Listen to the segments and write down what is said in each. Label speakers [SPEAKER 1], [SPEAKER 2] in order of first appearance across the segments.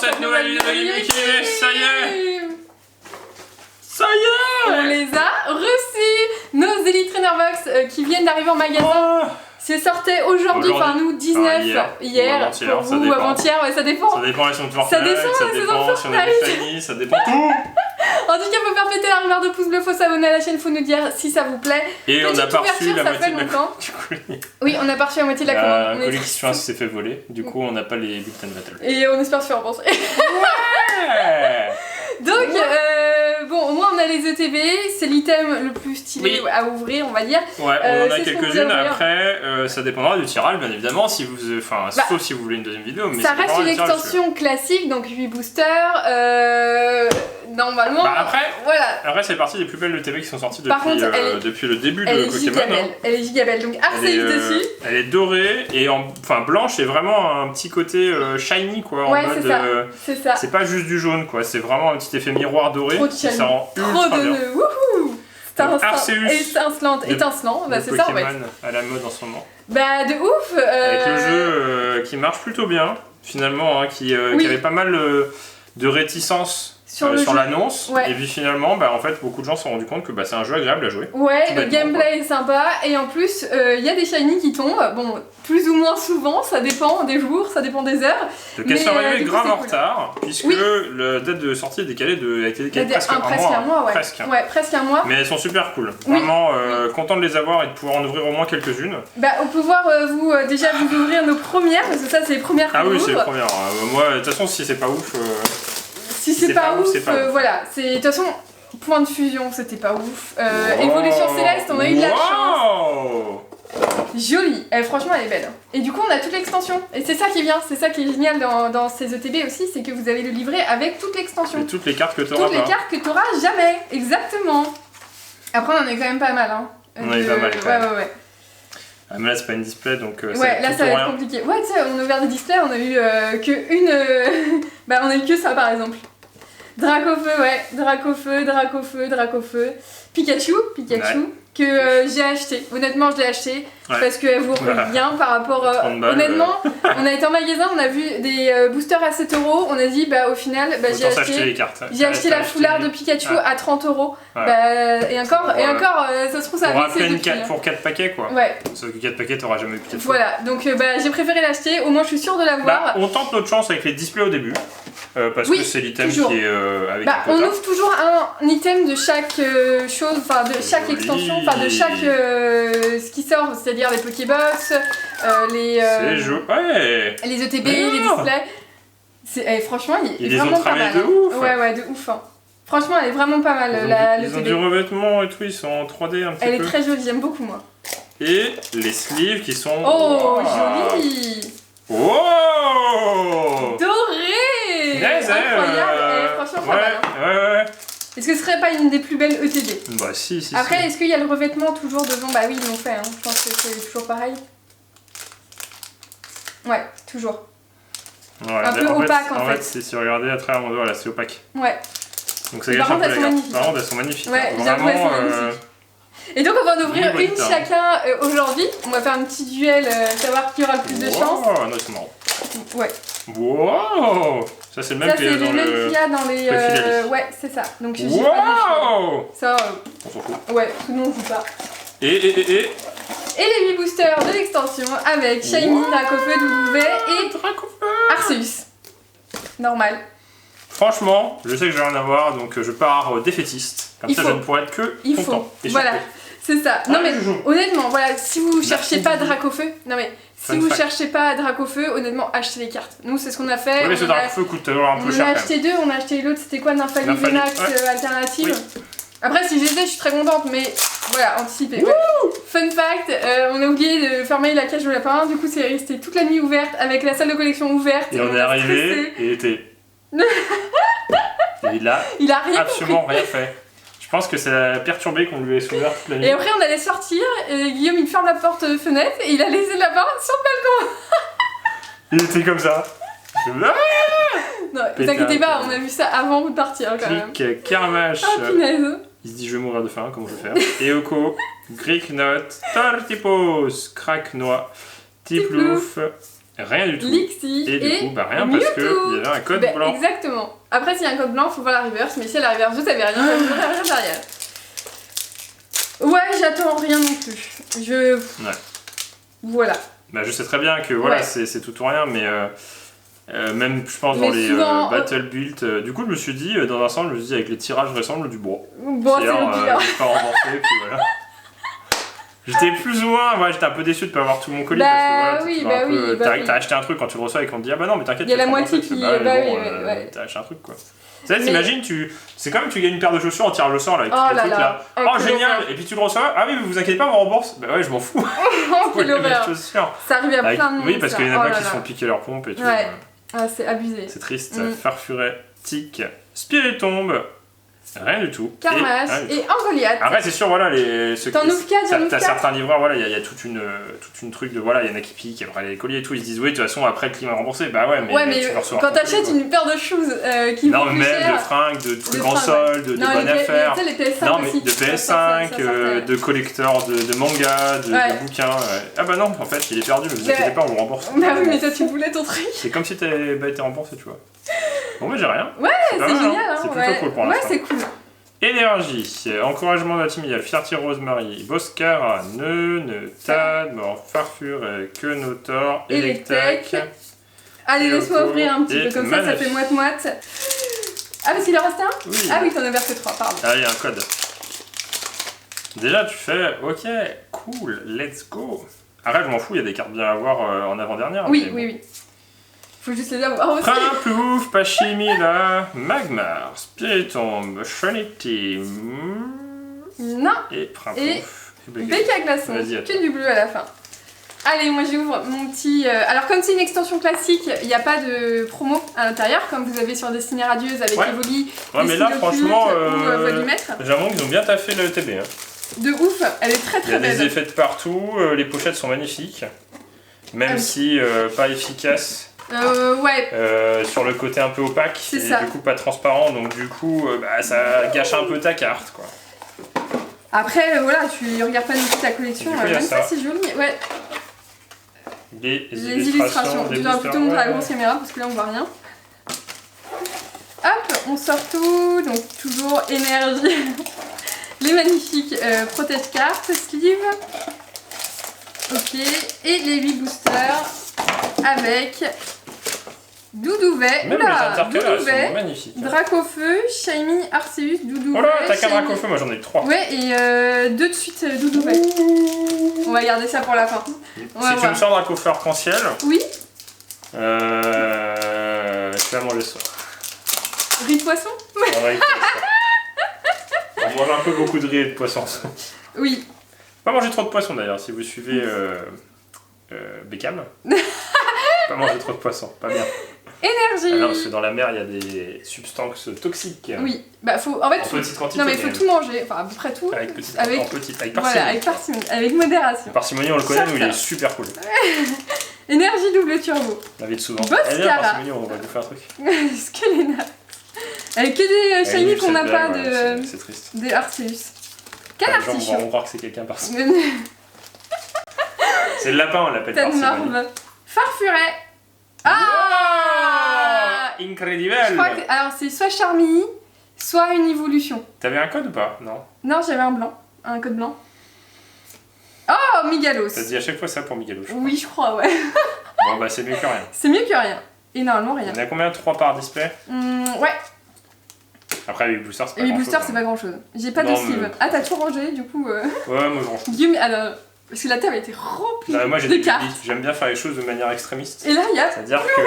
[SPEAKER 1] cette nouvelle vidéo de ça y est. Ça y est.
[SPEAKER 2] On les a reçus. Nos Elite Trainer Box qui viennent d'arriver en magasin.
[SPEAKER 1] Oh.
[SPEAKER 2] C'est sortait aujourd'hui, enfin nous 19 hier
[SPEAKER 1] pour
[SPEAKER 2] vous ou avant-hier, ouais ça dépend.
[SPEAKER 1] Ça dépend si on te
[SPEAKER 2] Ça dépend
[SPEAKER 1] si on a des shiny, ça dépend tout.
[SPEAKER 2] En tout cas, faut faire péter la rumeur de pouce bleu, faut s'abonner à la chaîne, faut nous dire si ça vous plaît.
[SPEAKER 1] Et on a pas reçu la moitié de la
[SPEAKER 2] commande. Oui, on a pas reçu la moitié de la commande.
[SPEAKER 1] La collection s'est fait voler, du coup on n'a pas les bulletins de battle.
[SPEAKER 2] Et on espère se faire rembourser.
[SPEAKER 1] Ouais.
[SPEAKER 2] Donc, bon, au moins on a les ETB, c'est l'item le plus stylé à ouvrir, on va dire.
[SPEAKER 1] Ouais, on en a quelques-unes. Après, ça dépendra du tirage, bien évidemment, si vous, sauf si vous voulez une deuxième vidéo. Mais
[SPEAKER 2] ça reste une extension classique, donc 8 boosters. Normalement.
[SPEAKER 1] Bah après,
[SPEAKER 2] voilà.
[SPEAKER 1] Après, c'est partie des plus belles ETB qui sont sorties depuis le début
[SPEAKER 2] elle
[SPEAKER 1] de
[SPEAKER 2] est
[SPEAKER 1] Pokémon. Hein.
[SPEAKER 2] Elle est giga belle, donc Arceus dessus.
[SPEAKER 1] Elle est dorée et blanche et vraiment un petit côté shiny quoi.
[SPEAKER 2] Ouais,
[SPEAKER 1] en mode,
[SPEAKER 2] c'est ça.
[SPEAKER 1] C'est pas juste du jaune quoi, c'est vraiment un petit effet miroir doré.
[SPEAKER 2] Trop de shiny.
[SPEAKER 1] Ça rend
[SPEAKER 2] trop de
[SPEAKER 1] bien.
[SPEAKER 2] Wouhou.
[SPEAKER 1] Arceus,
[SPEAKER 2] étincelant, bah c'est ça en fait.
[SPEAKER 1] Pokémon à la mode en ce moment.
[SPEAKER 2] Bah de ouf.
[SPEAKER 1] Avec le jeu qui marche plutôt bien finalement, hein, qui avait pas mal de réticence. Sur l'annonce, et puis finalement, en fait, beaucoup de gens se sont rendus compte que c'est un jeu agréable à jouer.
[SPEAKER 2] Ouais, le gameplay est sympa, et en plus, il y a des shiny qui tombent, bon, plus ou moins souvent, ça dépend des jours, ça dépend des heures.
[SPEAKER 1] Le Castor est grave en retard, puisque la date de sortie est décalée a été décalée presque un mois.
[SPEAKER 2] Ouais. Ouais, presque un mois.
[SPEAKER 1] Mais elles sont super cool. Vraiment content de les avoir et de pouvoir en ouvrir au moins quelques-unes.
[SPEAKER 2] Bah, on peut voir, déjà vous ouvrir nos premières, parce que ça, c'est les premières que
[SPEAKER 1] Ah oui, c'est les premières. Moi, de toute façon, si c'est pas ouf.
[SPEAKER 2] Si c'est pas ouf, voilà. De toute façon, point de fusion, c'était pas ouf. Évolution Céleste, on a eu de la chance. Jolie. Franchement, elle est belle. Et du coup, on a toute l'extension. Et c'est ça qui est bien, c'est ça qui est génial dans ces ETB aussi, c'est que vous avez le livret avec toute l'extension.
[SPEAKER 1] Et toutes les cartes que t'auras
[SPEAKER 2] pas. Toutes les cartes que t'auras jamais. Exactement. Après, on en a quand même pas mal. Hein.
[SPEAKER 1] On en a pas mal.
[SPEAKER 2] Ouais.
[SPEAKER 1] Ah, mais là, c'est pas une display, donc
[SPEAKER 2] ouais, là, ça va être compliqué. Ouais, tu sais, on a ouvert des displays, on a eu que une... on a eu que ça, par exemple. Dracofeu. Pikachu, que j'ai acheté. Honnêtement, je l'ai acheté parce qu'elle vaut bien par rapport. Honnêtement, on a été en magasin, on a vu des boosters à 7 €. On a dit, au final, j'ai acheté
[SPEAKER 1] les cartes.
[SPEAKER 2] J'ai acheté la foulard de Pikachu à 30 €. Ouais. Et encore, ça se trouve, ça a baissé
[SPEAKER 1] pour 4 paquets, quoi.
[SPEAKER 2] Ouais.
[SPEAKER 1] Sauf que 4 paquets, t'auras jamais Pikachu.
[SPEAKER 2] Voilà, donc j'ai préféré l'acheter. Au moins, je suis sûre de l'avoir.
[SPEAKER 1] On tente notre chance avec les displays au début. Parce que c'est l'item qui est avec
[SPEAKER 2] on ouvre toujours un item de chaque chose, enfin de chaque extension, enfin de chaque ce qui sort, c'est-à-dire les Pokébox, les ETB, les displays. Franchement, il est vraiment pas mal.
[SPEAKER 1] De ouf.
[SPEAKER 2] Ouais, de ouf. Hein. Franchement, elle est vraiment pas mal.
[SPEAKER 1] Ils ont du revêtement et tout, ils sont en 3D un petit peu.
[SPEAKER 2] Elle est très jolie, j'aime beaucoup moi.
[SPEAKER 1] Et les sleeves qui sont...
[SPEAKER 2] Oh, joli.
[SPEAKER 1] Wow.
[SPEAKER 2] Doré. Incroyable. Franchement, pas mal.
[SPEAKER 1] Ouais.
[SPEAKER 2] Est-ce que ce serait pas une des plus belles ETB?
[SPEAKER 1] Bah si.
[SPEAKER 2] Après, est-ce qu'il y a le revêtement toujours devant? Bah oui, ils l'ont fait, hein. Je pense que c'est toujours pareil. Ouais, toujours.
[SPEAKER 1] Voilà,
[SPEAKER 2] un peu opaque en fait.
[SPEAKER 1] Si vous regardez à travers mon doigt, là, c'est opaque.
[SPEAKER 2] Ouais.
[SPEAKER 1] Donc ça gâche un peu la carte. Par contre, elles sont magnifiques.
[SPEAKER 2] Ouais, j'avoue, elles sont magnifiques. Et donc on va en ouvrir une chacun aujourd'hui. On va faire un petit duel, savoir qui aura le plus de chance.
[SPEAKER 1] Oh, non, c'est marrant.
[SPEAKER 2] Ouais.
[SPEAKER 1] Wow. Ça c'est le même qu'il
[SPEAKER 2] y a dans les... ouais, c'est ça. Donc j'ai ça,
[SPEAKER 1] on s'en fout.
[SPEAKER 2] Ouais, tout le monde joue pas.
[SPEAKER 1] Et
[SPEAKER 2] les 8 boosters de l'extension avec Shiny, Dracofeu, Doudouvet et Arceus. Normal.
[SPEAKER 1] Franchement, je sais que je vais en avoir, donc je pars défaitiste. Comme ça, je ne pourrais être que content.
[SPEAKER 2] Voilà, c'est ça. Non mais honnêtement, voilà, si vous cherchez pas Dracofeu, honnêtement, achetez les cartes. Nous, c'est ce qu'on a fait.
[SPEAKER 1] Oui, mais ce Dracofeu coûte un peu cher.
[SPEAKER 2] On a acheté deux, on a acheté l'autre, c'était quoi, Nymphalie Venax alternative. Après, si je les ai, je suis très contente, mais voilà, anticipé. Ouais. Fun fact, on a oublié de fermer la cage de lapin, du coup, c'est resté toute la nuit ouverte avec la salle de collection ouverte.
[SPEAKER 1] Et on est arrivé, et il était. Et il a absolument rien fait. Je pense que ça l'a perturbé qu'on lui ait ouvert toute la nuit.
[SPEAKER 2] Et après, on allait sortir, et Guillaume il ferme la porte fenêtre et il a laissé le lapin sur le balcon.
[SPEAKER 1] Il était comme ça.
[SPEAKER 2] Non, ne t'inquiétez pas, on a vu ça avant de partir quand même.
[SPEAKER 1] Clic, Carmache.
[SPEAKER 2] Ah, punaise.
[SPEAKER 1] Il se dit je vais mourir de faim, comment je vais faire. Eoko, Greek Note, Tortipos, Crack Noix, Tiplouf, Rien du tout.
[SPEAKER 2] Lixie
[SPEAKER 1] et du coup, rien Mewtwo. Parce qu'il y avait un code blanc.
[SPEAKER 2] Exactement. Après, s'il y a un code blanc, il faut voir la reverse, mais si elle a la reverse, vous savez rien, vous n'avez rien derrière. Ouais, j'attends rien non plus.
[SPEAKER 1] Ouais.
[SPEAKER 2] Voilà.
[SPEAKER 1] Bah, je sais très bien que voilà, c'est tout ou rien, mais même je pense dans les Battle Build, du coup je me suis dit, dans un sens, je me suis dit avec les tirages récents, je me dis bon,
[SPEAKER 2] c'est le pire.
[SPEAKER 1] Je pas rembourser, puis voilà. J'étais plus ou moins, j'étais un peu déçu de pas avoir tout mon colis parce que voilà, t'as acheté un truc quand tu le reçois et qu'on te dit ah bah non mais t'inquiète,
[SPEAKER 2] il y a la moitié qui
[SPEAKER 1] t'as acheté un truc quoi. Tu sais, t'imagines, c'est comme tu gagnes une paire de chaussures en tirage au sort là, avec tous les trucs là. Oh génial, et puis tu le reçois, ah oui mais vous inquiétez pas, on rembourse. Bah ouais, je m'en fous.
[SPEAKER 2] Quelle horreur. Ça arrive à plein de monde.
[SPEAKER 1] Oui, parce qu'il y en a plein qui se font piquer leur pompe et tout.
[SPEAKER 2] Ouais, c'est abusé.
[SPEAKER 1] C'est triste. Farfuret, Tic, Spiritomb. Rien du tout.
[SPEAKER 2] Carmash et Angoliath.
[SPEAKER 1] Après, c'est sûr, voilà,
[SPEAKER 2] t'en ouvres 4,
[SPEAKER 1] t'as certains livreurs, voilà, il y a toute une truc de, voilà, il y en a qui piquent, après les colliers et tout, ils se disent, oui, de toute façon, après le client est remboursé, bah ouais, mais tu vas recevoir.
[SPEAKER 2] Quand t'achètes une paire de shoes qui vaut plus cher.
[SPEAKER 1] Non, même de fringues, de trucs en solde, de bonnes affaires.
[SPEAKER 2] Les PS5
[SPEAKER 1] non, mais de PS5, de collecteurs, de mangas, de bouquins. Ah bah non, en fait, il est perdu, mais vous inquiétez pas, on vous rembourse.
[SPEAKER 2] Bah oui, mais toi, tu voulais ton truc.
[SPEAKER 1] C'est comme si t'avais été remboursé, tu vois. Bon, mais j'ai rien.
[SPEAKER 2] Ouais, c'est génial.
[SPEAKER 1] C'est plutôt cool pour l'instant.
[SPEAKER 2] Ouais, c'est cool.
[SPEAKER 1] Énergie, encouragement de la team, il y a Fierty Rosemary, Boscar, Tad, Farfure, Kenotor, Electek.
[SPEAKER 2] Allez, laisse-moi ouvrir un petit peu comme ça fait moite-moite. Ah, parce qu'il en restait un ?
[SPEAKER 1] Oui.
[SPEAKER 2] Ah oui, t'en as versé 3, pardon.
[SPEAKER 1] Ah, il y a un code. Déjà, tu fais, ok, cool, let's go. Arrête, je m'en fous, il y a des cartes bien à avoir en avant-dernière.
[SPEAKER 2] Oui. Faut juste les avoir aussi.
[SPEAKER 1] Prinplouf, Pachimila, Magmar, Spiritomb, Trinity.
[SPEAKER 2] Non.
[SPEAKER 1] Et Prinplouf.
[SPEAKER 2] Béca Glaçon. Que du bleu à la fin. Allez, moi j'ouvre mon petit. Alors, comme c'est une extension classique, il n'y a pas de promo à l'intérieur, comme vous avez sur Destinée Radieuse avec Evoli.
[SPEAKER 1] Ouais, mais là, franchement, j'avoue qu'ils ont bien taffé le TB. Hein.
[SPEAKER 2] De ouf, elle est très très belle.
[SPEAKER 1] Il y a des effets de partout, les pochettes sont magnifiques. Même si pas efficaces. Sur le côté un peu opaque et du coup pas transparent, donc du coup ça gâche un peu ta carte quoi.
[SPEAKER 2] Après voilà, tu regardes pas non plus ta collection, même ça c'est joli. Ouais.
[SPEAKER 1] Les illustrations.
[SPEAKER 2] Tu dois plutôt montrer à la grosse caméra parce que là on voit rien. Hop, on sort tout, donc toujours énergie. Les magnifiques protège cartes, sleeve. Ok, et les 8 boosters avec Doudouvet, Dracofeu, Shiny, Arceus, Doudouvet.
[SPEAKER 1] Oh là, t'as qu'un Dracofeu, moi j'en ai 3.
[SPEAKER 2] Ouais, et 2 de suite Doudouvet. On va garder ça pour la fin.
[SPEAKER 1] Si tu me sors Dracofeu arc-en-ciel.
[SPEAKER 2] Oui.
[SPEAKER 1] Tu vas manger ça.
[SPEAKER 2] Riz de poisson.
[SPEAKER 1] On mange un peu beaucoup de riz et de poisson.
[SPEAKER 2] Oui.
[SPEAKER 1] Pas manger trop de poisson d'ailleurs, si vous suivez Beckham. Pas manger trop de poisson, pas bien.
[SPEAKER 2] Énergie.
[SPEAKER 1] Non, parce que dans la mer, il y a des substances toxiques.
[SPEAKER 2] Oui, bah faut en
[SPEAKER 1] petite quantité.
[SPEAKER 2] Non mais faut tout manger, enfin à peu près tout.
[SPEAKER 1] Avec parcimonie.
[SPEAKER 2] Voilà, avec parcimonie, avec modération.
[SPEAKER 1] Parcimonie, on le connaît, nous il est super cool.
[SPEAKER 2] Énergie double turbo.
[SPEAKER 1] David souvent.
[SPEAKER 2] Boscara.
[SPEAKER 1] Parcimonie, on va vous faire un truc.
[SPEAKER 2] Skelena. Avec que des shiny qu'on n'a pas de.
[SPEAKER 1] C'est triste.
[SPEAKER 2] Des Arceus. Canartichaud.
[SPEAKER 1] On va croire que c'est quelqu'un par ça. C'est le lapin, on l'appelle parcimonie.
[SPEAKER 2] Farfuret. Ah
[SPEAKER 1] wow, incredible.
[SPEAKER 2] Je crois que, alors c'est soit Charmilly, soit une évolution.
[SPEAKER 1] T'avais un code ou pas? Non.
[SPEAKER 2] Non, j'avais un code blanc. Oh, Migalos.
[SPEAKER 1] T'as dit à chaque fois ça pour Migalos?
[SPEAKER 2] Oui, je crois, ouais.
[SPEAKER 1] Bon bah c'est mieux que rien.
[SPEAKER 2] C'est mieux que rien. Et normalement rien.
[SPEAKER 1] Il y en a combien? 3 par display?
[SPEAKER 2] Ouais.
[SPEAKER 1] Après les boosters c'est pas grand chose.
[SPEAKER 2] Les boosters c'est pas grand chose. J'ai pas de sleeve. Ah t'as tout rangé du coup
[SPEAKER 1] Ouais, moi je range.
[SPEAKER 2] Guillaume, alors... Parce que la table était remplie de cartes.
[SPEAKER 1] J'aime bien faire les choses de manière extrémiste.
[SPEAKER 2] Et là, il y a...
[SPEAKER 1] C'est-à-dire que...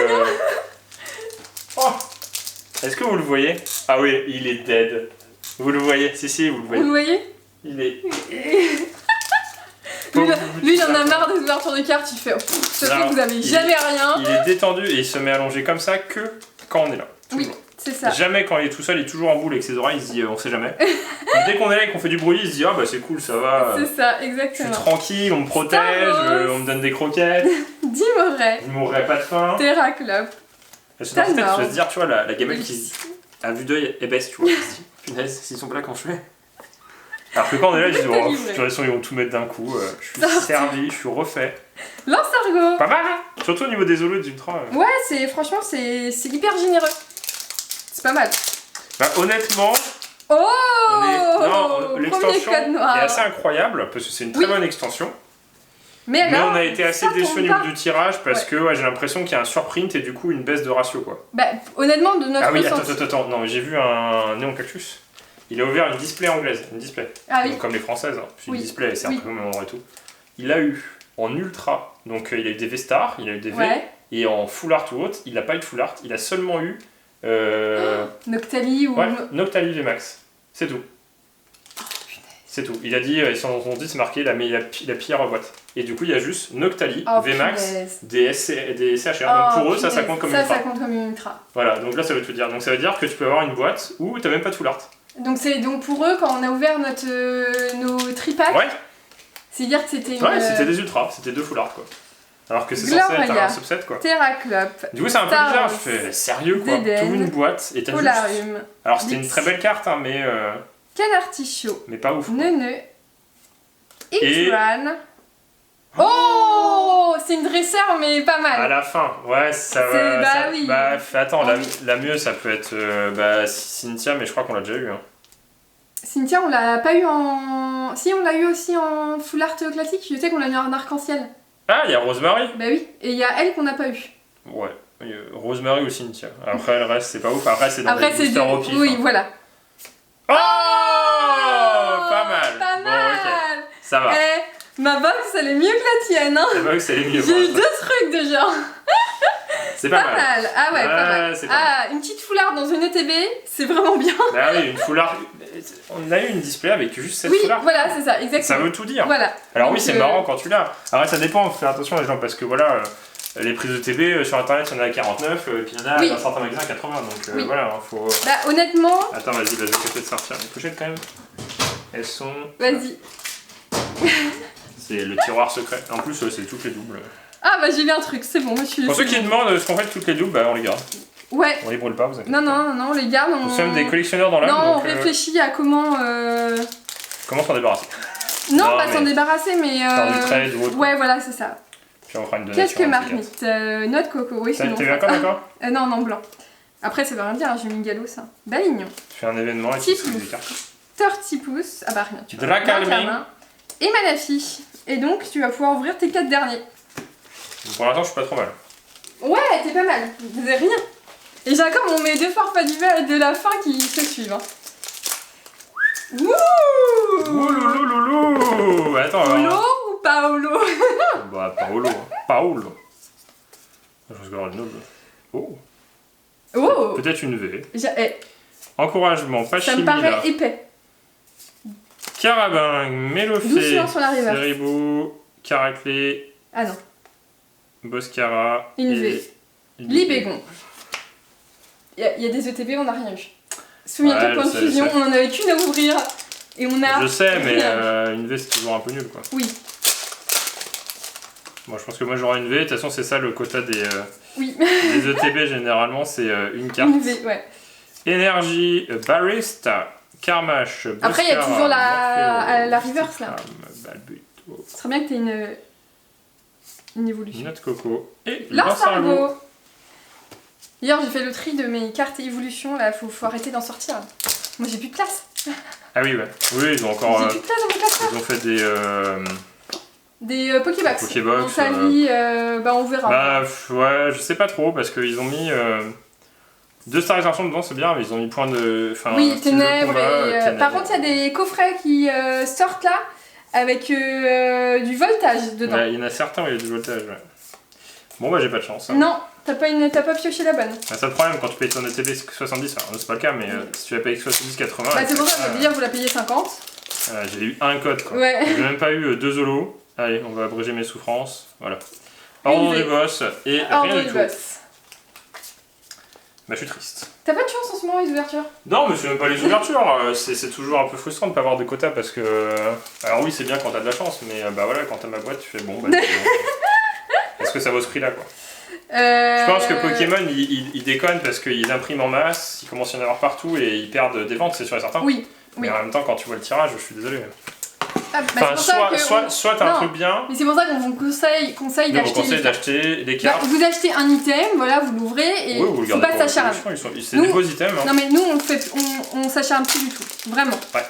[SPEAKER 1] Oh, est-ce que vous le voyez? Ah oui, il est dead. Vous le voyez? Si, vous le voyez.
[SPEAKER 2] Vous le voyez?
[SPEAKER 1] Il est...
[SPEAKER 2] lui, il en a marre des ouvertures de cartes. Il fait... Ce truc, vous avez jamais rien.
[SPEAKER 1] Il est détendu et il se met allongé comme ça que quand on est là.
[SPEAKER 2] Oui, c'est ça.
[SPEAKER 1] Jamais quand il est tout seul, il est toujours en boule avec ses oreilles, il se dit on sait jamais. Dès qu'on est là et qu'on fait du bruit, il se dit ah bah c'est cool, ça va.
[SPEAKER 2] C'est ça, exactement.
[SPEAKER 1] Je suis tranquille, on me protège, on me donne des croquettes.
[SPEAKER 2] Dimoré.
[SPEAKER 1] Je mourrai pas de faim.
[SPEAKER 2] Terraclop.
[SPEAKER 1] Dans sa tête, tu vas se dire, tu vois, la gamelle qui, à vue d'œil, est baisse, tu vois. Punaise, s'ils sont pas là quand je fais. Alors que quand on est là, je dis, oh, de toute façon, ils vont tout mettre d'un coup. Je suis servi, je suis refait.
[SPEAKER 2] Lance-Argot.
[SPEAKER 1] Pas mal, hein. Surtout au niveau des holos et des ultras.
[SPEAKER 2] Ouais, franchement, c'est hyper généreux. C'est pas mal.
[SPEAKER 1] Bah, honnêtement. L'extension est assez incroyable parce que c'est une très bonne extension. Mais on a été assez déçus au niveau du tirage parce que j'ai l'impression qu'il y a un surprint et du coup une baisse de ratio quoi.
[SPEAKER 2] Bah honnêtement de notre
[SPEAKER 1] attends, non j'ai vu un Néon Cactus. Il a ouvert une display anglaise, donc, comme les françaises, hein. Une display c'est un peu même endroit et tout. Il a eu en ultra, donc il a eu des V-Star, il a eu des V et en full art ou autre, il n'a pas eu de full art, il a seulement eu
[SPEAKER 2] Noctali ou
[SPEAKER 1] Noctali VMAX, c'est tout. C'est tout. Il a dit, sur son dit, c'est marqué la pire boîte. Et du coup, il y a juste Noctali, VMAX, des CHR. Donc pour eux, ça compte comme une ultra.
[SPEAKER 2] Ça compte comme une ultra.
[SPEAKER 1] Voilà, donc là, ça veut tout dire. Donc ça veut dire que tu peux avoir une boîte où tu n'as même pas de full art.
[SPEAKER 2] Donc pour eux, quand on a ouvert nos tripacks, c'est-à-dire que c'était
[SPEAKER 1] c'était des ultras, c'était 2 full art quoi. Alors que c'est censé être un subset quoi.
[SPEAKER 2] Terraclop.
[SPEAKER 1] Du coup, c'est un peu bizarre. Je fais sérieux quoi. Tu ouvres une boîte et t'as juste. Alors c'était une très belle carte, hein, mais.
[SPEAKER 2] Canartichaud.
[SPEAKER 1] Mais pas ouf.
[SPEAKER 2] Neuneu. X-Ran. Oh, c'est une dresseur, mais pas mal.
[SPEAKER 1] À la fin, ouais, ça va.
[SPEAKER 2] Oui.
[SPEAKER 1] Bah, attends, la mieux, ça peut être Cynthia, mais je crois qu'on l'a déjà eu. Hein.
[SPEAKER 2] Cynthia, on l'a pas eu en. Si, on l'a eu aussi en full art classique. Je sais qu'on l'a eu en arc-en-ciel.
[SPEAKER 1] Ah, il y a Rosemary.
[SPEAKER 2] Bah oui, et il y a elle qu'on n'a pas eu.
[SPEAKER 1] Ouais, Rosemary ou Cynthia. Après, le reste, c'est pas ouf. Après, c'est dans les boosters au pif.
[SPEAKER 2] Oui, voilà.
[SPEAKER 1] Oh, pas mal.
[SPEAKER 2] Pas mal.
[SPEAKER 1] Bon, okay. Ça va.
[SPEAKER 2] Ma box, elle est mieux que la tienne. Hein.
[SPEAKER 1] Ta box, elle est mieux.
[SPEAKER 2] J'ai eu 2 trucs déjà.
[SPEAKER 1] C'est pas mal.
[SPEAKER 2] Ah ouais, pas mal. Une petite foulard dans une ETB, c'est vraiment bien.
[SPEAKER 1] Bah oui, une foulard. On a eu une display avec juste cette foulard.
[SPEAKER 2] Voilà, c'est ça, exactement.
[SPEAKER 1] Ça veut tout dire.
[SPEAKER 2] Voilà.
[SPEAKER 1] Alors oui, c'est marrant quand tu l'as. Alors ça dépend, faut faire attention les gens, parce que voilà, les prises de TB sur internet, il y en a à 49, puis il y en a dans certains magasins à 80, donc voilà, faut.
[SPEAKER 2] Bah honnêtement.
[SPEAKER 1] Attends, vas-y, je vais peut-être sortir les pochettes quand même. Elles sont.
[SPEAKER 2] Vas-y.
[SPEAKER 1] C'est le tiroir secret. En plus, c'est toutes les doubles.
[SPEAKER 2] Ah bah j'ai vu un truc, c'est bon, monsieur.
[SPEAKER 1] Pour ceux qui demandent ce qu'on fait avec toutes les doubles, bah on les garde.
[SPEAKER 2] Ouais.
[SPEAKER 1] On les brûle pas, vous inquiétez.
[SPEAKER 2] Non, on les garde.
[SPEAKER 1] Nous sommes des collectionneurs dans l'âme.
[SPEAKER 2] Non, on réfléchit à comment.
[SPEAKER 1] Comment s'en débarrasser.
[SPEAKER 2] Non, pas s'en débarrasser, mais.
[SPEAKER 1] Faire du trade ou autre.
[SPEAKER 2] Ouais, voilà, c'est ça.
[SPEAKER 1] Puis on fera une donation.
[SPEAKER 2] Quelques marmites. Noix de coco, oui, sinon.
[SPEAKER 1] T'es d'accord, d'accord
[SPEAKER 2] Non, blanc. Après, ça veut rien dire, hein, j'ai mis galop, ça. Balignon.
[SPEAKER 1] Tu fais un événement et tu fais des cartes.
[SPEAKER 2] Tortipousse. Ah bah rien.
[SPEAKER 1] Dracarmin.
[SPEAKER 2] Et Manafi. Et donc, tu vas pouvoir ouvrir tes 4 derniers.
[SPEAKER 1] Pour l'instant, je suis pas trop mal.
[SPEAKER 2] Ouais, t'es pas mal. Vous avez rien. Et Jacob, on met 2 forfaits de la fin qui se suivent. Hein. Wouh!
[SPEAKER 1] Ouh. Attends.
[SPEAKER 2] Paolo ou Paolo?
[SPEAKER 1] Bah, Paolo. Paolo. Je pense que le noble. Oh. Peut-être une V. Encouragement, pas
[SPEAKER 2] ça me paraît épais.
[SPEAKER 1] Carabin, Mélofée,
[SPEAKER 2] doucement sur la river.
[SPEAKER 1] Ceribou, Caraclé.
[SPEAKER 2] Ah non.
[SPEAKER 1] Boscara.
[SPEAKER 2] Une V. Libégon. Il y a des ETB, on n'a rien eu. Souviens-toi, point de fusion, on en avait qu'une à ouvrir. Et on a.
[SPEAKER 1] Je sais, mais une V c'est toujours un peu nul quoi.
[SPEAKER 2] Oui.
[SPEAKER 1] Bon, je pense que moi j'aurai une V. De toute façon, c'est ça le quota des ETB généralement, c'est une carte.
[SPEAKER 2] Une V, ouais.
[SPEAKER 1] Énergie, Barista, Karmash, Boscara.
[SPEAKER 2] Après, il y a toujours la reverse là. Ce serait bien que tu aies une évolution.
[SPEAKER 1] Noix de coco. Et
[SPEAKER 2] Lance-Argot. Hier, j'ai fait le tri de mes cartes évolution. Là, faut arrêter d'en sortir. Moi, j'ai plus de place.
[SPEAKER 1] Ah oui, ouais. Oui, ils ont encore.
[SPEAKER 2] J'ai plus de place dans mon classeur.
[SPEAKER 1] Ils ont fait
[SPEAKER 2] des Pokébox.
[SPEAKER 1] Pokébox.
[SPEAKER 2] On verra.
[SPEAKER 1] Bah, ouais, je sais pas trop parce qu'ils ont mis 2 starisations dedans, c'est bien, mais ils ont mis point de.
[SPEAKER 2] Oui, ténèbres. Par contre, il y a des coffrets qui sortent là avec du voltage dedans.
[SPEAKER 1] Il y en a certains où il y a du voltage, ouais. Bon, bah, j'ai pas de chance. Hein.
[SPEAKER 2] Non, t'as pas pioché la bonne.
[SPEAKER 1] C'est le problème quand tu payes ton ETB 70, alors c'est pas le cas, mais si tu la payes 70-80.
[SPEAKER 2] Bah, c'est pour ça, ça veut dire que vous la payez 50.
[SPEAKER 1] J'ai eu un code quoi.
[SPEAKER 2] Ouais.
[SPEAKER 1] J'ai même pas eu 2 holos. Allez, on va abréger mes souffrances. Voilà. Ordre du boss et rien du tout. Bah, je suis triste.
[SPEAKER 2] T'as pas de chance en ce moment les ouvertures? Non,
[SPEAKER 1] mais c'est même pas les ouvertures. C'est toujours un peu frustrant de pas avoir de quotas parce que. Alors, oui, c'est bien quand t'as de la chance, mais bah voilà, quand t'as ma boîte, tu fais bon, bah. Est-ce que ça vaut ce prix là quoi? Je pense que Pokémon ils déconnent parce qu'ils impriment en masse, ils commencent à y en avoir partout et ils perdent des ventes, c'est sûr et certain.
[SPEAKER 2] Oui.
[SPEAKER 1] Mais en même temps, quand tu vois le tirage, je suis désolé.
[SPEAKER 2] Ah, bah
[SPEAKER 1] soit t'as un truc bien.
[SPEAKER 2] Mais c'est pour ça qu'on vous conseille
[SPEAKER 1] d'acheter des cartes.
[SPEAKER 2] Vous achetez un item, voilà, vous l'ouvrez et
[SPEAKER 1] il faut
[SPEAKER 2] pas s'acharner.
[SPEAKER 1] C'est des beaux items. Hein.
[SPEAKER 2] Non mais nous on s'acharne plus du tout, vraiment.
[SPEAKER 1] Ouais.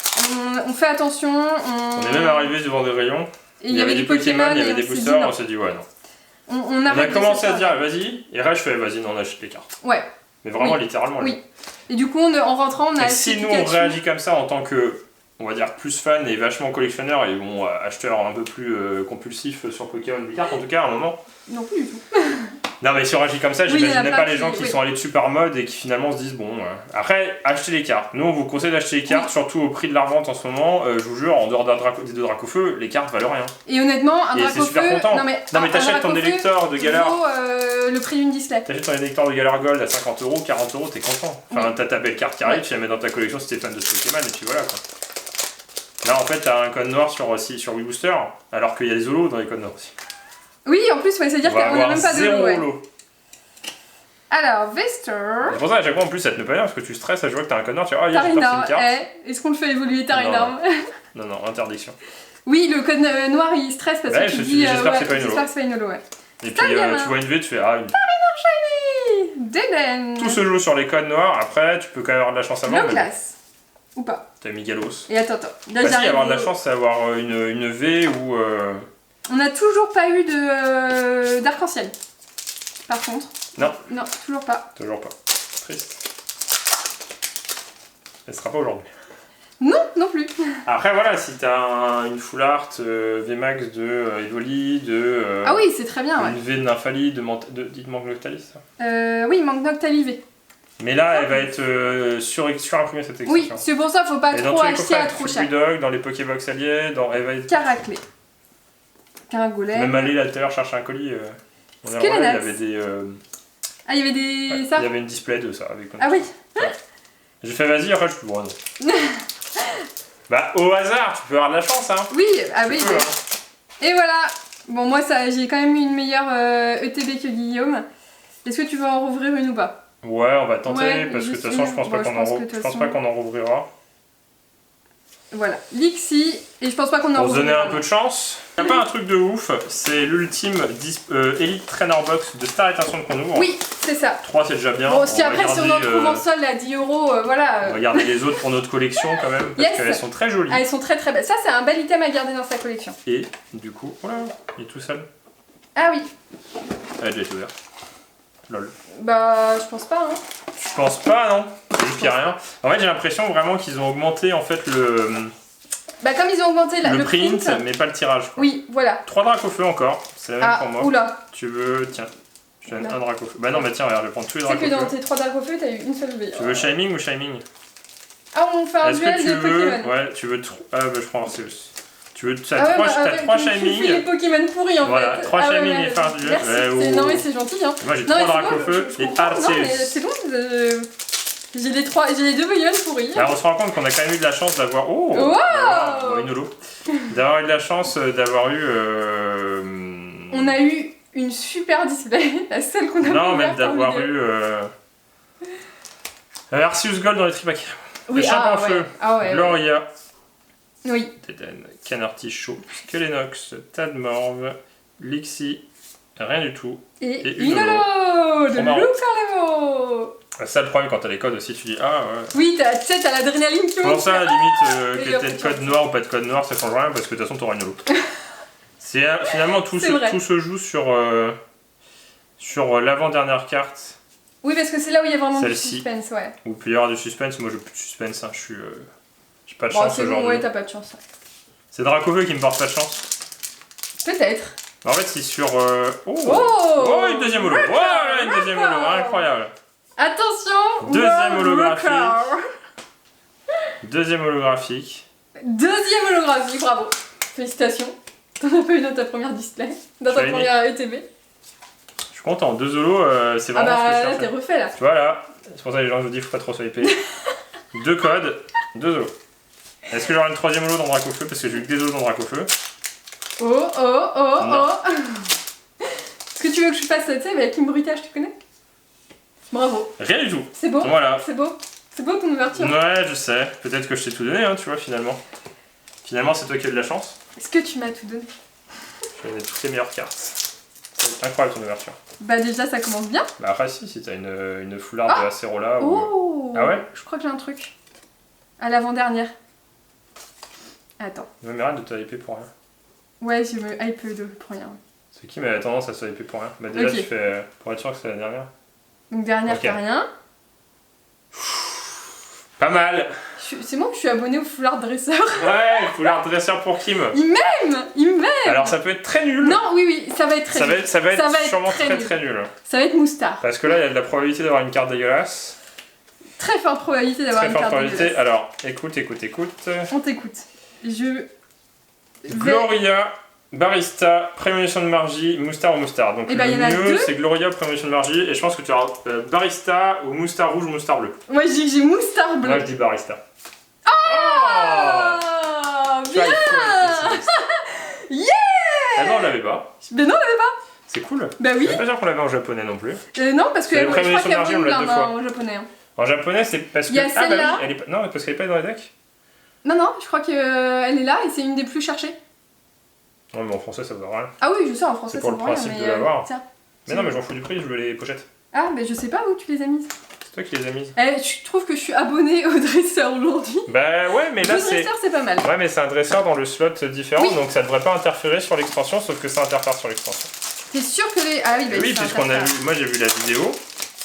[SPEAKER 2] On fait attention.
[SPEAKER 1] On est même arrivé devant des rayons.
[SPEAKER 2] Et il y avait du Pokémon,
[SPEAKER 1] il y avait des boosters, on s'est dit ouais non. On a commencé à dire vas-y, et là je fais vas-y, non, on achète les cartes.
[SPEAKER 2] Ouais.
[SPEAKER 1] Mais vraiment littéralement.
[SPEAKER 2] Oui. Et du coup en rentrant on a.
[SPEAKER 1] Et si nous on réagit comme ça en tant que, on va dire, plus fan et vachement collectionneur et bon, acheteur un peu plus compulsif sur Pokémon des cartes, en tout cas à un moment.
[SPEAKER 2] Non, plus du tout.
[SPEAKER 1] Non, mais si on réagit comme ça, j'imagine même pas les gens qui sont allés dessus par mode et qui finalement se disent bon. Après, achetez les cartes. Nous, on vous conseille d'acheter les cartes, surtout au prix de la revente en ce moment. Je vous jure, en dehors des deux Dracofeu, les cartes valent rien.
[SPEAKER 2] Et honnêtement, un Dracofeu.
[SPEAKER 1] C'est super content. Non, mais t'achètes ton électeur de Galar.
[SPEAKER 2] Le prix d'une display.
[SPEAKER 1] T'achètes ton électeur de Galar Gold à 50€, 40€, t'es content. Enfin, t'as ta belle carte qui arrive, tu la mets dans ta collection si t'es fan de ce Pokémon et puis voilà quoi. Là, en fait, t'as un code noir sur Wii Booster, alors qu'il y a des holos dans les codes noirs aussi.
[SPEAKER 2] Oui, en plus, c'est-à-dire qu'on a même pas de
[SPEAKER 1] holo.
[SPEAKER 2] Alors, Vester.
[SPEAKER 1] C'est pour ça, à chaque fois, en plus, ça te met pas bien parce que tu stresses à jouer que t'as un code noir, tu dis oh, j'ai une carte.
[SPEAKER 2] Est-ce qu'on le fait évoluer Tarinarm?
[SPEAKER 1] Non, interdiction.
[SPEAKER 2] Oui, le code noir il stresse parce que tu dis
[SPEAKER 1] j'espère que c'est
[SPEAKER 2] pas une holo.
[SPEAKER 1] Et puis, tu vois une V, tu fais ah, une.
[SPEAKER 2] Tarinarm Shiny Deden.
[SPEAKER 1] Tout se joue sur les codes noirs, après, tu peux quand même avoir de la chance à voir.
[SPEAKER 2] Classe. Ou pas.
[SPEAKER 1] T'as Migalos.
[SPEAKER 2] Et attends.
[SPEAKER 1] Là, si, avoir de la chance, c'est avoir une V ou.
[SPEAKER 2] On n'a toujours pas eu de d'arc-en-ciel. Par contre.
[SPEAKER 1] Non.
[SPEAKER 2] Non, toujours pas.
[SPEAKER 1] Toujours pas. Triste. Elle sera pas aujourd'hui.
[SPEAKER 2] Non plus.
[SPEAKER 1] Après, voilà, si t'as une full art VMAX de Evoli,
[SPEAKER 2] ah oui, c'est très bien,
[SPEAKER 1] une V de Nymphali, il manque Noctalis, ça
[SPEAKER 2] oui, il manque Noctali V.
[SPEAKER 1] Mais là, elle va être surimprimée cette extension.
[SPEAKER 2] Oui, c'est pour ça qu'il faut pas trop acheter à trop cher.
[SPEAKER 1] Dans les Pokébox alliés, elle va être.
[SPEAKER 2] Caraclé. Caragolem.
[SPEAKER 1] Même aller là tout à l'heure chercher un colis. Il y avait des.
[SPEAKER 2] Ah, il y avait des.
[SPEAKER 1] Ça. Il y avait une display de ça avec.
[SPEAKER 2] Ah oui.
[SPEAKER 1] Ouais. J'ai fait vas-y, après je suis bon non. Bah au hasard, tu peux avoir de la chance hein.
[SPEAKER 2] Oui, oui. Et voilà. Bon moi j'ai quand même eu une meilleure ETB que Guillaume. Est-ce que tu veux en rouvrir une ou pas?
[SPEAKER 1] Ouais, on va tenter parce que de toute façon je pense pas qu'on en rouvrira.
[SPEAKER 2] Voilà, Lixie, et je pense pas qu'on en
[SPEAKER 1] rouvrira. Pour se donner un peu de chance. Il n'y a pas un truc de ouf, c'est l'ultime Elite Trainer Box de Star Attention qu'on ouvre.
[SPEAKER 2] Oui, c'est ça.
[SPEAKER 1] 3 c'est déjà bien.
[SPEAKER 2] Bon, si après si on en trouve en sol à 10€, voilà.
[SPEAKER 1] On va garder les autres pour notre collection quand même, parce qu'elles sont très jolies.
[SPEAKER 2] Elles sont très très belles. Ça c'est un bel item à garder dans sa collection.
[SPEAKER 1] Et du coup, voilà, il est tout seul.
[SPEAKER 2] Ah oui.
[SPEAKER 1] Elle a déjà été ouverte. Lol.
[SPEAKER 2] Bah, je pense pas, hein.
[SPEAKER 1] Je pense pas, non. C'est juste qu'il n'y a rien. En fait, j'ai l'impression vraiment qu'ils ont augmenté en fait le.
[SPEAKER 2] Bah, comme ils ont augmenté le
[SPEAKER 1] print, mais pas le tirage. Quoi.
[SPEAKER 2] Oui, voilà.
[SPEAKER 1] 3 Dracofeu encore, c'est la même pour moi.
[SPEAKER 2] Oula.
[SPEAKER 1] Tu veux. Tiens, je te donne un Dracofeu. Bah, non, mais tiens, regarde, je vais prendre tous les Dracofeu.
[SPEAKER 2] C'est que dans tes 3 Dracofeu, t'as eu une seule V.
[SPEAKER 1] Tu veux Shining ou Shining?
[SPEAKER 2] Ah, on fait un duel de Pokémon.
[SPEAKER 1] Ouais, tu veux. Ah, bah, je prends Arceus. Tu veux. T'as 3 Shining.
[SPEAKER 2] Tu fais les Pokémon pourris en fait.
[SPEAKER 1] Voilà, 3 Shining et faire un duel.
[SPEAKER 2] Non, mais c'est gentil, hein.
[SPEAKER 1] Moi, j'ai 3 Dracofeu et Arceus.
[SPEAKER 2] Non, mais c'est bon. J'ai les 2 Pokémon pourris.
[SPEAKER 1] Alors, on se rend compte qu'on a quand même eu de la chance d'avoir. Oh
[SPEAKER 2] wow
[SPEAKER 1] une holo. D'avoir eu de la chance d'avoir eu.
[SPEAKER 2] On a eu une super display, la seule qu'on a.
[SPEAKER 1] Non, même d'avoir eu. Arceus Gold dans les tripacks. Oui, le Chapin en feu. Gloria.
[SPEAKER 2] Oui.
[SPEAKER 1] Teden, Canartichaud, Skelenox, Tadmorve, Lixie, rien du tout.
[SPEAKER 2] Et une holo de Lucarlevo.
[SPEAKER 1] Ça, le problème quand t'as les codes aussi, tu dis ah ouais.
[SPEAKER 2] Oui, t'as l'adrénaline qui monte.
[SPEAKER 1] Pour ça, à la limite, que t'aies de code noir ou pas de code noir, ça change rien parce que de toute façon t'auras une holo. Finalement, tout se joue sur l'avant-dernière carte.
[SPEAKER 2] Oui, parce que c'est là où il y a vraiment du suspense, ouais.
[SPEAKER 1] Ou il peut y avoir du suspense, moi j'ai plus de suspense, hein. J'ai pas de chance aujourd'hui.
[SPEAKER 2] Bon, ouais, t'as pas de chance.
[SPEAKER 1] C'est Dracofeu qui me porte pas de chance.
[SPEAKER 2] Peut-être.
[SPEAKER 1] En fait, c'est sur. Oh, une deuxième holo! Ouais, une deuxième holo, incroyable!
[SPEAKER 2] Attention!
[SPEAKER 1] Deuxième holographique. Deuxième holographique.
[SPEAKER 2] Deuxième holographique, bravo! Félicitations! T'en as pas eu dans ta première display, dans ta première ETB.
[SPEAKER 1] Je suis content, 2 holos, c'est vraiment ce que je cherchais.
[SPEAKER 2] T'es refait là.
[SPEAKER 1] Tu vois là, c'est pour ça que les gens je vous dis faut pas trop swiper. 2 codes, 2 holos. Est-ce que j'aurai une 3ème holo dans Dracofeu? Parce que j'ai eu que des holos dans Dracofeu.
[SPEAKER 2] Oh. Est-ce que tu veux que je fasse ça, tu sais, avec Kim Bruitage, tu connais? Bravo.
[SPEAKER 1] Rien du tout.
[SPEAKER 2] C'est beau.
[SPEAKER 1] Voilà.
[SPEAKER 2] C'est beau. C'est beau ton ouverture.
[SPEAKER 1] Ouais, je sais. Peut-être que je t'ai tout donné, hein, tu vois, finalement. Finalement, c'est toi qui as de la chance.
[SPEAKER 2] Est-ce que tu m'as tout donné?
[SPEAKER 1] Je donné toutes les meilleures cartes. C'est incroyable ton ouverture.
[SPEAKER 2] Bah déjà, ça commence bien.
[SPEAKER 1] Bah après, si t'as une foularde de Acerola
[SPEAKER 2] ou...
[SPEAKER 1] Ah ouais?
[SPEAKER 2] Je crois que j'ai un truc. À l'avant-dernière. Attends.
[SPEAKER 1] Ouais, mais arrête de te hyper pour rien.
[SPEAKER 2] Ouais, je me hype de pour rien.
[SPEAKER 1] C'est qui m'a tendance à se hyper pour rien? Bah déjà, tu fais... Pour être sûr que c'est la dernière.
[SPEAKER 2] Donc dernière, t'as rien.
[SPEAKER 1] Pas mal.
[SPEAKER 2] C'est moi que je suis abonnée au foulard dresseur.
[SPEAKER 1] Ouais, foulard dresseur pour Kim.
[SPEAKER 2] Il m'aime.
[SPEAKER 1] Alors ça peut être très nul.
[SPEAKER 2] Non, oui, ça va être très nul.
[SPEAKER 1] Ça va être sûrement très nul.
[SPEAKER 2] Ça va être Moustar.
[SPEAKER 1] Parce que là, il y a de la probabilité d'avoir une carte dégueulasse.
[SPEAKER 2] Très forte probabilité d'avoir une carte dégueulasse.
[SPEAKER 1] Alors, écoute.
[SPEAKER 2] On t'écoute.
[SPEAKER 1] Gloria, Barista, Prémonition de Margie, Moustar ou Moustar. Donc le mieux, c'est Gloria, Prémonition de Margie. Et je pense que tu as Barista ou Moustar rouge ou Moustar bleu.
[SPEAKER 2] Moi, j'ai Moustar bleu.
[SPEAKER 1] Moi, je dis Barista.
[SPEAKER 2] Bien. Yeah.
[SPEAKER 1] Ah non, on l'avait pas.
[SPEAKER 2] Mais non, on l'avait pas.
[SPEAKER 1] C'est cool.
[SPEAKER 2] Bah oui.
[SPEAKER 1] Je suis pas sûr qu'on l'avait en japonais non plus.
[SPEAKER 2] Non, parce que je crois qu'il y a
[SPEAKER 1] on l'a deux fois.
[SPEAKER 2] en japonais.
[SPEAKER 1] En japonais, c'est parce que...
[SPEAKER 2] Il y a celle-là.
[SPEAKER 1] Oui, non, parce qu'elle est pas dans les decks.
[SPEAKER 2] Non, je crois qu'elle est là et c'est une des plus cherchées.
[SPEAKER 1] Non, mais en français, ça vaut rien.
[SPEAKER 2] Ah oui, je sais, en français, ça vaut rien.
[SPEAKER 1] C'est pour le principe de l'avoir.
[SPEAKER 2] Tiens.
[SPEAKER 1] Mais non, mais j'en fous du prix, je veux les pochettes.
[SPEAKER 2] Ah, mais je sais pas où tu les as mises.
[SPEAKER 1] C'est toi qui les as mises.
[SPEAKER 2] Tu trouves que je suis abonnée au dresseur aujourd'hui?
[SPEAKER 1] Bah ouais, mais là c'est...
[SPEAKER 2] Le dresseur, c'est pas mal.
[SPEAKER 1] Ouais, mais c'est un dresseur dans le slot différent, donc ça devrait pas interférer sur l'extension, sauf que ça interfère sur l'extension.
[SPEAKER 2] T'es sûr que les... Ah oui, bah
[SPEAKER 1] oui, puisqu'on a vu... Moi, j'ai vu la vidéo.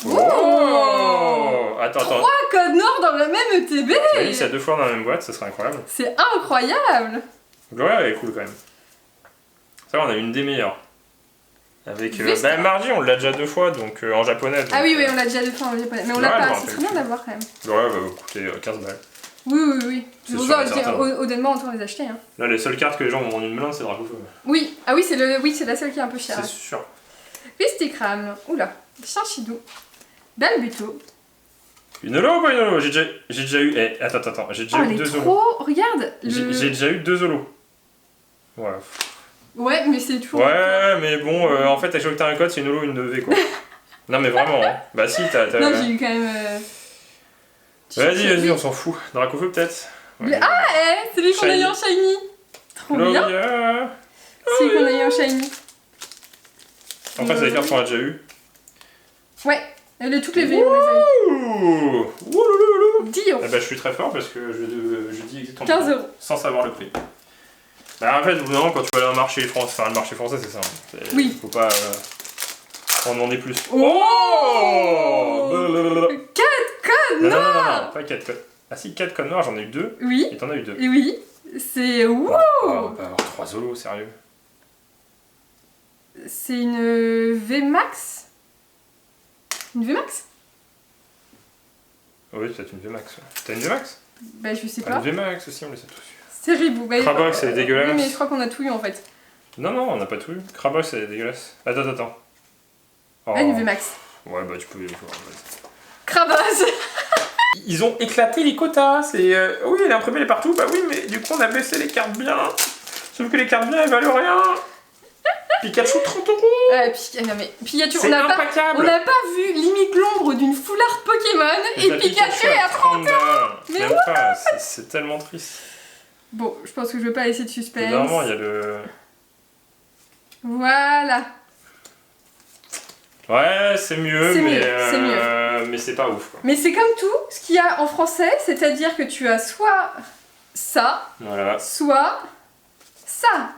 [SPEAKER 2] Oh,
[SPEAKER 1] Attends.
[SPEAKER 2] 3 codes noirs dans le même ETB.
[SPEAKER 1] Oui, c'est à 2 fois dans la même boîte, ça serait incroyable.
[SPEAKER 2] C'est incroyable.
[SPEAKER 1] Gloria, elle est cool quand même. Ça, on a une des meilleures. Avec Margie, on l'a déjà 2 fois, donc en japonais. Donc,
[SPEAKER 2] ah oui, on l'a déjà 2 fois en japonais. Mais on l'a pas, c'est très bien d'avoir quand même.
[SPEAKER 1] Gloria va coûter 15 balles.
[SPEAKER 2] Oui. C'est pour ça, honnêtement, autant les acheter. Hein.
[SPEAKER 1] Là, les seules cartes que les gens vont en une blinde, c'est Dracofeu.
[SPEAKER 2] Oui, ah oui, c'est la seule qui est un peu chère.
[SPEAKER 1] C'est sûr.
[SPEAKER 2] Vistikram, oula, Chinchidou, Balbuto.
[SPEAKER 1] Une holo ou pas une holo? J'ai déjà eu. Attends, j'ai déjà eu 2 holos.
[SPEAKER 2] Regarde
[SPEAKER 1] J'ai déjà eu 2 holos. Ouais.
[SPEAKER 2] Ouais, mais c'est toujours.
[SPEAKER 1] Ouais, mais bon, en fait, à chaque fois que t'as un code, c'est une holo, une 2V quoi. Non, mais vraiment, hein. Bah si, t'as.
[SPEAKER 2] Non, j'ai eu quand même.
[SPEAKER 1] Vas-y, on s'en fout. Dracofeu peut-être.
[SPEAKER 2] Ouais. C'est lui qu'on a eu en shiny. Trop bien. C'est lui qu'on a eu en shiny.
[SPEAKER 1] Après, c'est les cartes qu'on a déjà eu.
[SPEAKER 2] Ouais, toutes les V, on les a eu. 10 €.
[SPEAKER 1] Eh ben, je suis très fort parce que je dis exactement
[SPEAKER 2] 15 €
[SPEAKER 1] sans savoir le prix. Bah, en fait, au bout d'un moment, quand tu vas aller au marché français, enfin, le marché français, c'est ça.
[SPEAKER 2] Oui.
[SPEAKER 1] Faut pas en demander plus.
[SPEAKER 2] 4 codes noirs.
[SPEAKER 1] Non, pas 4 codes. Ah si, 4 codes noirs, j'en ai eu 2.
[SPEAKER 2] Oui.
[SPEAKER 1] Et t'en as eu 2.
[SPEAKER 2] Oui. C'est... Wouh.
[SPEAKER 1] On va avoir 3 holos, sérieux.
[SPEAKER 2] C'est une VMAX. Une VMAX?
[SPEAKER 1] Oui, peut-être une VMAX. T'as une VMAX?
[SPEAKER 2] Bah, je sais pas.
[SPEAKER 1] Une VMAX aussi, on les a tous eu.
[SPEAKER 2] C'est Ribou.
[SPEAKER 1] Crabox, c'est dégueulasse.
[SPEAKER 2] Oui, mais je crois qu'on a tout eu en fait.
[SPEAKER 1] Non, on n'a pas tout eu. Crabox, c'est dégueulasse. Attends.
[SPEAKER 2] Oh. Une VMAX.
[SPEAKER 1] Ouais, bah tu peux y aller.
[SPEAKER 2] Crabas.
[SPEAKER 1] Ils ont éclaté les quotas. C'est oui, elle est imprimée, elle est partout. Bah oui, mais du coup, on a baissé les cartes bien. Sauf que les cartes bien, elles valent rien. Pikachu 30 €.
[SPEAKER 2] Non mais Pikachu,
[SPEAKER 1] on n'a
[SPEAKER 2] pas vu limite l'ombre d'une foulard Pokémon et Pikachu est à 30 €.
[SPEAKER 1] Mais même pas, c'est tellement triste.
[SPEAKER 2] Bon, je pense que je vais pas laisser de suspense.
[SPEAKER 1] Normalement, il y a le...
[SPEAKER 2] Voilà.
[SPEAKER 1] Ouais, c'est mieux, mais c'est pas ouf. Quoi.
[SPEAKER 2] Mais c'est comme tout ce qu'il y a en français, c'est-à-dire que tu as soit ça, soit ça.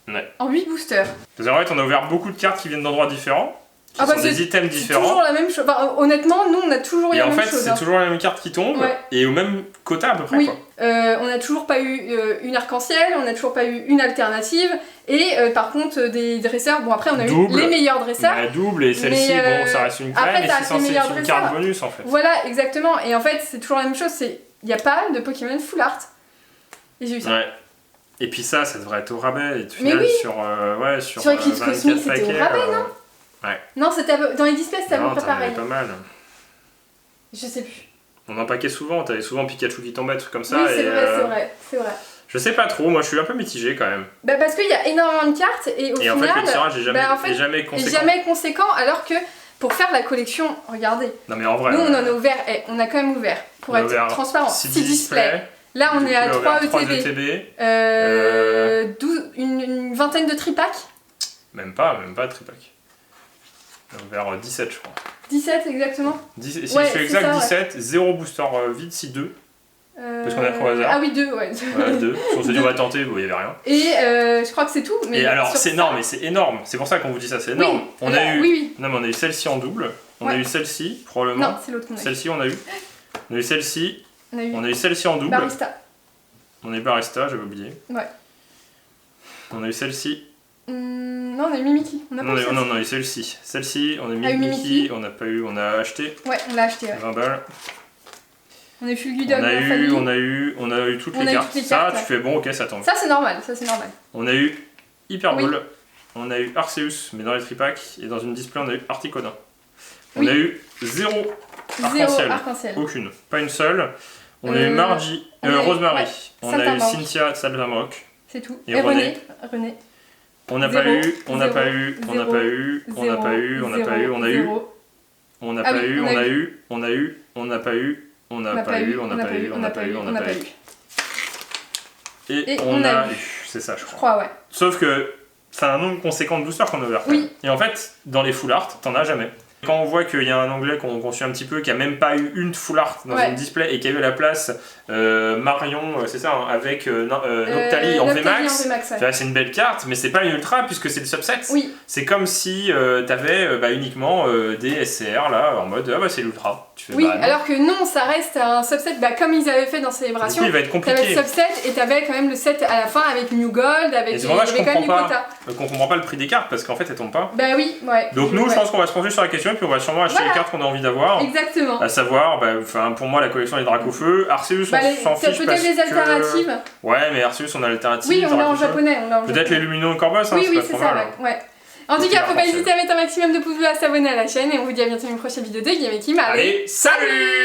[SPEAKER 1] Ouais.
[SPEAKER 2] En 8 boosters.
[SPEAKER 1] Parce qu'en fait, on a ouvert beaucoup de cartes qui viennent d'endroits différents. Qui sont des items différents.
[SPEAKER 2] C'est toujours la même chose. Enfin, honnêtement, nous, on a toujours eu la même chose.
[SPEAKER 1] Et en fait, c'est toujours la même carte qui tombe, et au même quota à peu près.
[SPEAKER 2] Oui,
[SPEAKER 1] quoi.
[SPEAKER 2] On n'a toujours pas eu une arc-en-ciel, on n'a toujours pas eu une alternative, et par contre, des dresseurs, bon après, on a eu les meilleurs dresseurs.
[SPEAKER 1] La double, et celle-ci, bon, ça reste une crème, mais c'est censé être une carte bonus en fait.
[SPEAKER 2] Voilà, exactement, et en fait, c'est toujours la même chose, il n'y a pas de Pokémon Full Art. Et j'ai eu ça.
[SPEAKER 1] Ouais. Et puis ça devrait être au rabais, et au final, sur
[SPEAKER 2] Eclipse Cosmic, c'était au rabais, non?
[SPEAKER 1] Ouais.
[SPEAKER 2] Non, c'était dans les displays, c'était à peu près pareil.
[SPEAKER 1] Pas mal.
[SPEAKER 2] Je sais plus.
[SPEAKER 1] On en paquait souvent, t'avais souvent Pikachu qui tombait, trucs comme ça.
[SPEAKER 2] Oui, c'est vrai.
[SPEAKER 1] Je sais pas trop, moi je suis un peu mitigé quand même.
[SPEAKER 2] Bah parce qu'il y a énormément de cartes et au final...
[SPEAKER 1] en fait, le tirage est jamais conséquent.
[SPEAKER 2] Jamais conséquent, alors que pour faire la collection, regardez.
[SPEAKER 1] Non mais en vrai.
[SPEAKER 2] Nous on en a ouvert, on a quand même ouvert pour être transparent. 6 displays. Là on est à 3 ETB. Une vingtaine de tripacks.
[SPEAKER 1] Même pas de tripack. Vers 17 je crois.
[SPEAKER 2] 17 exactement.
[SPEAKER 1] Si je suis exact, ça, 17, 0 booster vide, si 2. Parce qu'on a pris au hasard.
[SPEAKER 2] Ah oui, 2, ouais.
[SPEAKER 1] Voilà, 2. On s'est dit on va tenter, bon, il n'y avait rien.
[SPEAKER 2] Et je crois que c'est tout. Mais
[SPEAKER 1] et alors c'est énorme, mais c'est énorme. C'est pour ça qu'on vous dit ça, c'est énorme.
[SPEAKER 2] Oui, on a
[SPEAKER 1] eu celle-ci en double. On a eu celle-ci, probablement.
[SPEAKER 2] Non, c'est l'autre qu'on a eu.
[SPEAKER 1] Celle-ci, on a eu. On a eu celle-ci. On a eu celle-ci en double.
[SPEAKER 2] Barista.
[SPEAKER 1] On a eu Barista, j'avais oublié.
[SPEAKER 2] Ouais.
[SPEAKER 1] On a eu celle-ci.
[SPEAKER 2] Non, on a eu Mimiki.
[SPEAKER 1] On a eu celle-ci. Celle-ci, on a eu Mimiki. On n'a pas eu, on a acheté.
[SPEAKER 2] Ouais, on l'a acheté.
[SPEAKER 1] 20 balles.
[SPEAKER 2] On a eu Fulgudog.
[SPEAKER 1] On a eu toutes les cartes. Ça, tu fais bon, ok, ça tombe.
[SPEAKER 2] Ça, c'est normal.
[SPEAKER 1] On a eu Hyperball. On a eu Arceus, mais dans les tripacks. Et dans une display, on a eu Articuno. On a eu 0 arc-en-ciel. Aucune. Pas une seule. On a eu Margie, Rosemary. On a eu Cynthia Salvamrock.
[SPEAKER 2] C'est tout.
[SPEAKER 1] Et René. On n'a pas eu. Et on a eu. C'est ça, je crois.
[SPEAKER 2] Ouais.
[SPEAKER 1] Sauf que c'est un nombre conséquent de boosters qu'on a ouvert.
[SPEAKER 2] Oui.
[SPEAKER 1] Et en fait, dans les full art, t'en as jamais. Quand on voit qu'il y a un onglet qu'on suit un petit peu, qui a même pas eu une full art dans une display et qui a eu à la place Marion, c'est ça, hein, avec Noctali en VMAX. C'est une belle carte, mais c'est pas une ultra puisque c'est le subset.
[SPEAKER 2] Oui.
[SPEAKER 1] C'est comme si t'avais uniquement des SCR là en mode c'est l'ultra.
[SPEAKER 2] Oui, alors que non, ça reste un subset comme ils avaient fait dans Célébration.
[SPEAKER 1] Du coup, il va être compliqué.
[SPEAKER 2] T'avais le subset et t'avais quand même le set à la fin avec New Gold, avec
[SPEAKER 1] c'est pour ça que je comprends pas le prix des cartes parce qu'en fait elles tombent pas.
[SPEAKER 2] Bah oui, ouais.
[SPEAKER 1] Donc nous, je pense qu'on va se pencher sur la question et puis on va sûrement acheter les cartes qu'on a envie d'avoir.
[SPEAKER 2] Exactement.
[SPEAKER 1] À savoir, pour moi, la collection des Dracofeu. Arceus, on s'en fiche
[SPEAKER 2] peut-être les alternatives.
[SPEAKER 1] Ouais, mais Arceus, on a l'alternative.
[SPEAKER 2] Oui, on l'a en japonais.
[SPEAKER 1] Peut-être les Lumino Corbos, hein,
[SPEAKER 2] oui, c'est ça, ouais. En tout cas, faut pas hésiter à mettre un maximum de pouces bleus, à s'abonner à la chaîne et on vous dit à bientôt dans une prochaine vidéo de Game et Kim.
[SPEAKER 1] Allez, salut!